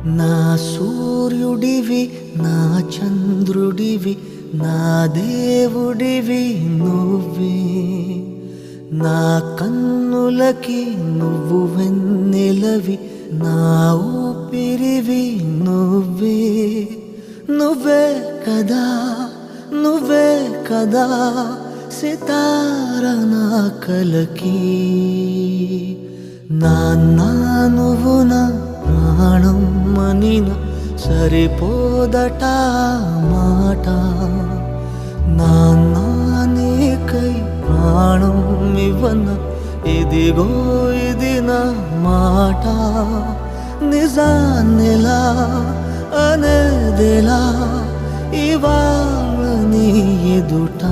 నా సూర్యుడివి నా చంద్రుడివి నా దేవుడివి నువ్వే నా కన్నులకి నువ్వు వెన్నెలవి నా ఊపిరివి నువ్వే నువ్వే కదా నువ్వే కదా సితార నా కలకి నాన్న నువ్వు నా ప్రాణం మనిన సరిపోదట మాట నాన్న నీకై ప్రాణం ఇవ్వన ఇదిగో ఇది నా మాట నిజాన్నిలా అనేదిలా ఇవాళ నీ ఎదుట